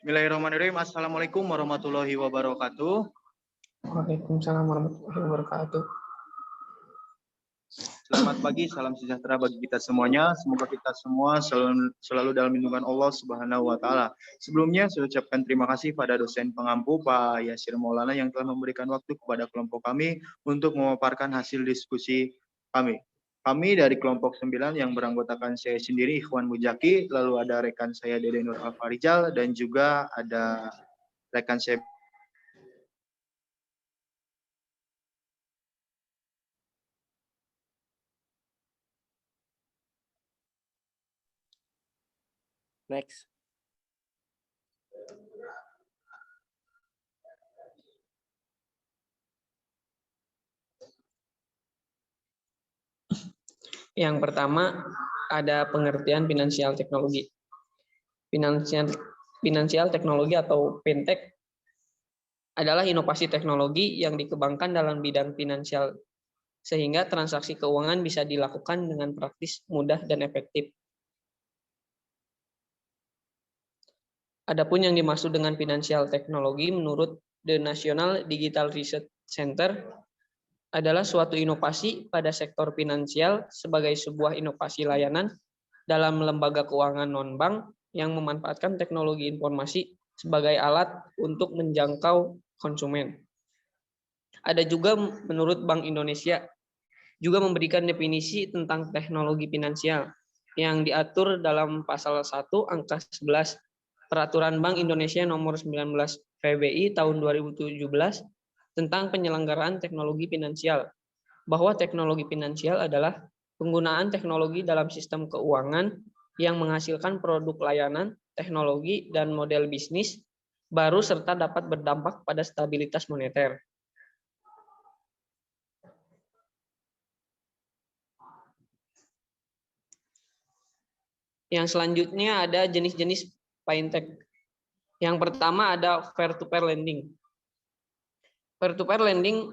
Bismillahirrahmanirrahim. Assalamualaikum warahmatullahi wabarakatuh. Waalaikumsalam warahmatullahi wabarakatuh. Selamat pagi, salam sejahtera bagi kita semuanya. Semoga kita semua selalu dalam lindungan Allah Subhanahu wa taala. Sebelumnya saya ucapkan terima kasih pada dosen pengampu Pak Yasir Maulana yang telah memberikan waktu kepada kelompok kami untuk memaparkan hasil diskusi kami. Kami dari kelompok 9 yang beranggotakan saya sendiri Ikhwan Mujaki, lalu ada rekan saya Dede Nur Alfarijal dan juga ada rekan saya Next. Yang pertama ada pengertian finansial teknologi. Finansial teknologi atau fintech adalah inovasi teknologi yang dikembangkan dalam bidang finansial sehingga transaksi keuangan bisa dilakukan dengan praktis, mudah, dan efektif. Adapun yang dimaksud dengan finansial teknologi menurut The National Digital Research Center adalah suatu inovasi pada sektor finansial sebagai sebuah inovasi layanan dalam lembaga keuangan non-bank yang memanfaatkan teknologi informasi sebagai alat untuk menjangkau konsumen. Ada juga menurut Bank Indonesia juga memberikan definisi tentang teknologi finansial yang diatur dalam pasal 1 angka 11 Peraturan Bank Indonesia nomor 19 PBI tahun 2017 tentang penyelenggaraan teknologi finansial, bahwa teknologi finansial adalah penggunaan teknologi dalam sistem keuangan yang menghasilkan produk layanan, teknologi, dan model bisnis baru serta dapat berdampak pada stabilitas moneter. Yang selanjutnya ada jenis-jenis fintech. Yang pertama ada peer-to-peer lending. Peer-to-peer lending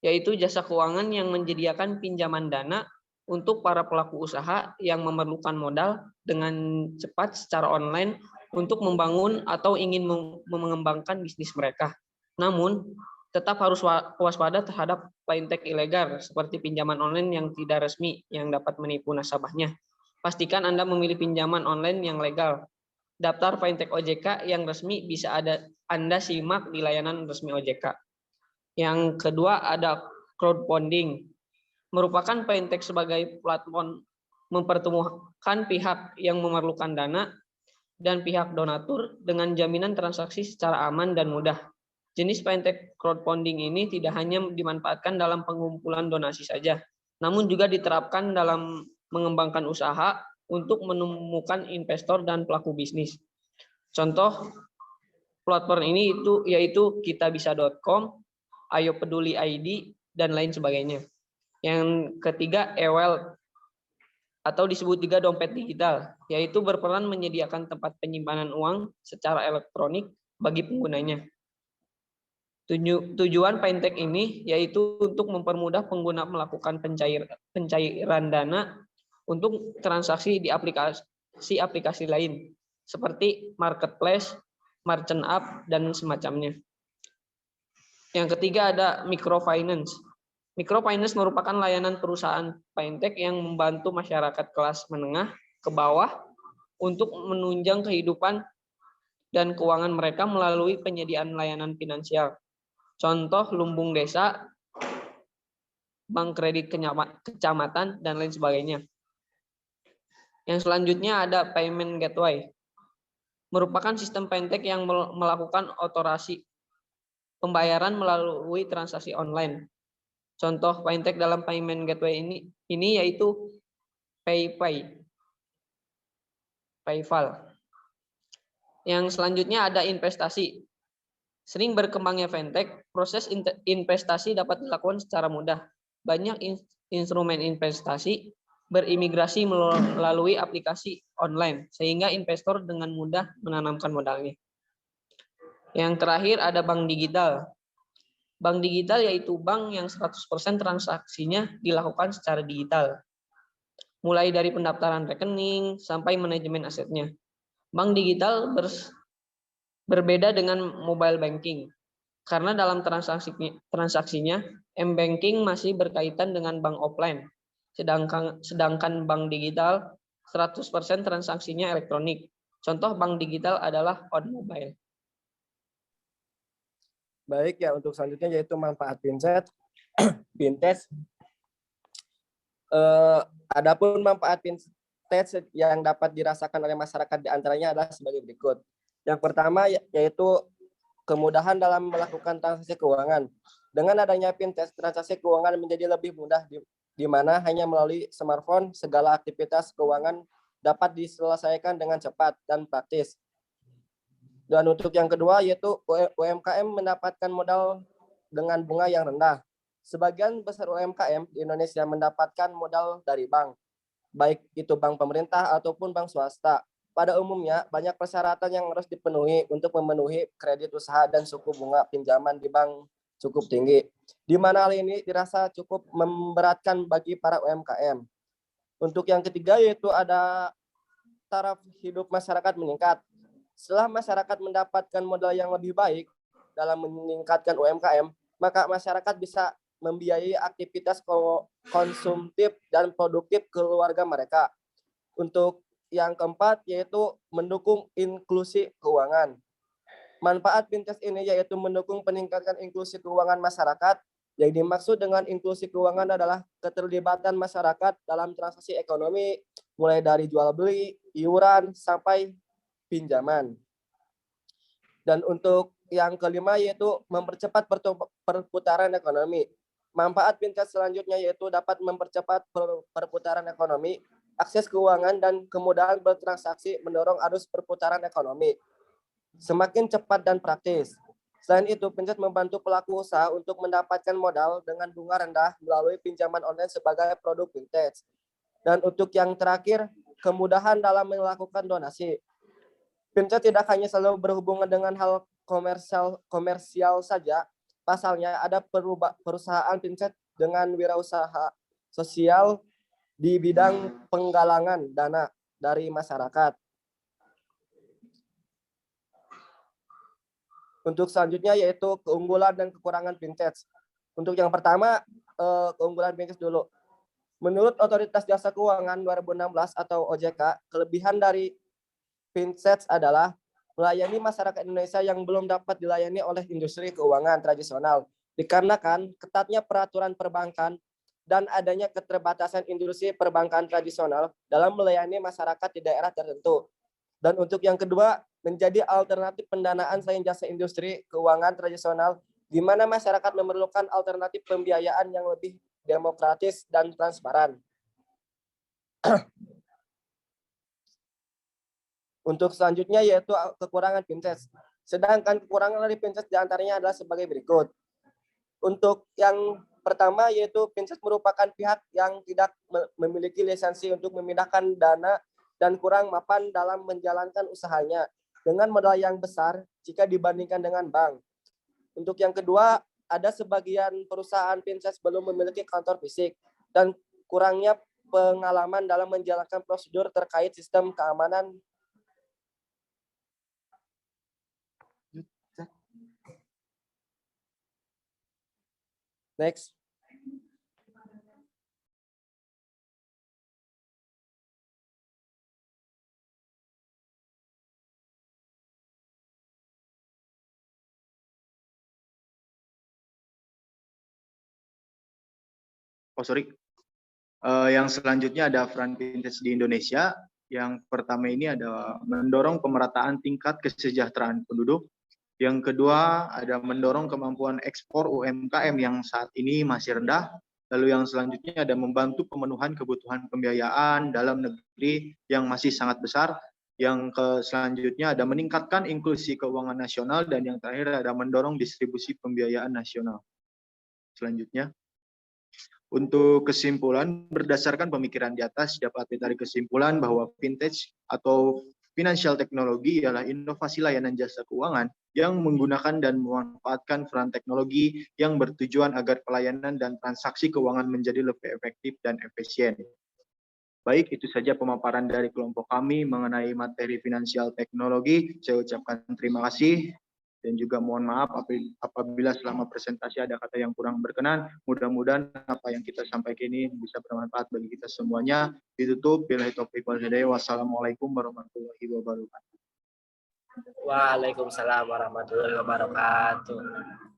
yaitu jasa keuangan yang menyediakan pinjaman dana untuk para pelaku usaha yang memerlukan modal dengan cepat secara online untuk membangun atau ingin mengembangkan bisnis mereka. Namun, tetap harus waspada terhadap fintech ilegal seperti pinjaman online yang tidak resmi yang dapat menipu nasabahnya. Pastikan Anda memilih pinjaman online yang legal. Daftar fintech OJK yang resmi bisa Anda simak di layanan resmi OJK. Yang kedua ada crowdfunding, merupakan fintech sebagai platform mempertemukan pihak yang memerlukan dana dan pihak donatur dengan jaminan transaksi secara aman dan mudah. Jenis fintech crowdfunding ini tidak hanya dimanfaatkan dalam pengumpulan donasi saja, namun juga diterapkan dalam mengembangkan usaha untuk menemukan investor dan pelaku bisnis. Contoh platform ini yaitu kitabisa.com, Ayo Peduli ID, dan lain sebagainya. Yang ketiga, eWealth atau disebut juga dompet digital, yaitu berperan menyediakan tempat penyimpanan uang secara elektronik bagi penggunanya. Tujuan fintech ini yaitu untuk mempermudah pengguna melakukan pencairan dana untuk transaksi di aplikasi lain seperti marketplace, merchant app, dan semacamnya. Yang ketiga ada microfinance. Microfinance merupakan layanan perusahaan fintech yang membantu masyarakat kelas menengah ke bawah untuk menunjang kehidupan dan keuangan mereka melalui penyediaan layanan finansial. Contoh lumbung desa, bank kredit kecamatan, dan lain sebagainya. Yang selanjutnya ada payment gateway. Merupakan sistem fintech yang melakukan otorasi pembayaran melalui transaksi online. Contoh fintech dalam payment gateway ini yaitu PayPal. Yang selanjutnya ada investasi. Sering berkembangnya fintech, proses investasi dapat dilakukan secara mudah. Banyak instrumen investasi berimigrasi melalui aplikasi online, sehingga investor dengan mudah menanamkan modalnya. Yang terakhir ada bank digital. Bank digital yaitu bank yang 100% transaksinya dilakukan secara digital. Mulai dari pendaftaran rekening sampai manajemen asetnya. Bank digital Berbeda dengan mobile banking, karena dalam transaksinya m-banking masih berkaitan dengan bank offline, sedangkan bank digital 100% transaksinya elektronik. Contoh bank digital adalah on mobile. Baik ya, untuk selanjutnya yaitu manfaat fintech. Adapun manfaat fintech yang dapat dirasakan oleh masyarakat diantaranya adalah sebagai berikut. Yang pertama yaitu kemudahan dalam melakukan transaksi keuangan. Dengan adanya fintech, transaksi keuangan menjadi lebih mudah di mana hanya melalui smartphone segala aktivitas keuangan dapat diselesaikan dengan cepat dan praktis. Dan untuk yang kedua yaitu UMKM mendapatkan modal dengan bunga yang rendah. Sebagian besar UMKM di Indonesia mendapatkan modal dari bank, baik itu bank pemerintah ataupun bank swasta. Pada umumnya, banyak persyaratan yang harus dipenuhi untuk memenuhi kredit usaha dan suku bunga pinjaman di bank cukup tinggi, di mana hal ini dirasa cukup memberatkan bagi para UMKM. Untuk yang ketiga yaitu ada taraf hidup masyarakat meningkat. Setelah masyarakat mendapatkan modal yang lebih baik dalam meningkatkan UMKM, maka masyarakat bisa membiayai aktivitas konsumtif dan produktif keluarga mereka. Untuk yang keempat yaitu mendukung inklusi keuangan. Manfaat fintech ini yaitu mendukung peningkatan inklusi keuangan masyarakat. Yang dimaksud dengan inklusi keuangan adalah keterlibatan masyarakat dalam transaksi ekonomi, mulai dari jual beli, iuran, sampai pinjaman. Dan untuk yang kelima yaitu mempercepat perputaran ekonomi. Manfaat fintech selanjutnya yaitu dapat mempercepat perputaran ekonomi, akses keuangan, dan kemudahan bertransaksi mendorong arus perputaran ekonomi semakin cepat dan praktis. Selain itu, fintech membantu pelaku usaha untuk mendapatkan modal dengan bunga rendah melalui pinjaman online sebagai produk fintech. Dan untuk yang terakhir, kemudahan dalam melakukan donasi. Fintech tidak hanya selalu berhubungan dengan hal komersial saja. Pasalnya ada perusahaan fintech dengan wirausaha sosial di bidang penggalangan dana dari masyarakat. Untuk selanjutnya yaitu keunggulan dan kekurangan fintech. Untuk yang pertama, keunggulan fintech dulu. Menurut Otoritas Jasa Keuangan 2016 atau OJK, kelebihan dari fintech adalah melayani masyarakat Indonesia yang belum dapat dilayani oleh industri keuangan tradisional, dikarenakan ketatnya peraturan perbankan dan adanya keterbatasan industri perbankan tradisional dalam melayani masyarakat di daerah tertentu. Dan untuk yang kedua, menjadi alternatif pendanaan selain jasa industri keuangan tradisional, di mana masyarakat memerlukan alternatif pembiayaan yang lebih demokratis dan transparan. Untuk selanjutnya yaitu kekurangan fintech. Sedangkan kekurangan dari fintech diantaranya adalah sebagai berikut. Untuk yang pertama yaitu fintech merupakan pihak yang tidak memiliki lisensi untuk memindahkan dana dan kurang mapan dalam menjalankan usahanya dengan modal yang besar jika dibandingkan dengan bank. Untuk yang kedua, ada sebagian perusahaan fintech belum memiliki kantor fisik dan kurangnya pengalaman dalam menjalankan prosedur terkait sistem keamanan. Next. Yang selanjutnya ada peran fintech di Indonesia. Yang pertama ini ada mendorong pemerataan tingkat kesejahteraan penduduk. Yang kedua ada mendorong kemampuan ekspor UMKM yang saat ini masih rendah. Lalu yang selanjutnya ada membantu pemenuhan kebutuhan pembiayaan dalam negeri yang masih sangat besar. Yang selanjutnya ada meningkatkan inklusi keuangan nasional. Dan yang terakhir ada mendorong distribusi pembiayaan nasional. Selanjutnya. Untuk kesimpulan, berdasarkan pemikiran di atas dapat ditarik kesimpulan bahwa fintech atau financial technology ialah inovasi layanan jasa keuangan yang menggunakan dan memanfaatkan peran teknologi yang bertujuan agar pelayanan dan transaksi keuangan menjadi lebih efektif dan efisien. Baik, itu saja pemaparan dari kelompok kami mengenai materi finansial teknologi. Saya ucapkan terima kasih dan juga mohon maaf apabila selama presentasi ada kata yang kurang berkenan. Mudah-mudahan apa yang kita sampaikan ini bisa bermanfaat bagi kita semuanya. Ditutup. Billahi taufiq wal hidayah. Wassalamualaikum warahmatullahi wabarakatuh. Waalaikumsalam warahmatullahi wabarakatuh.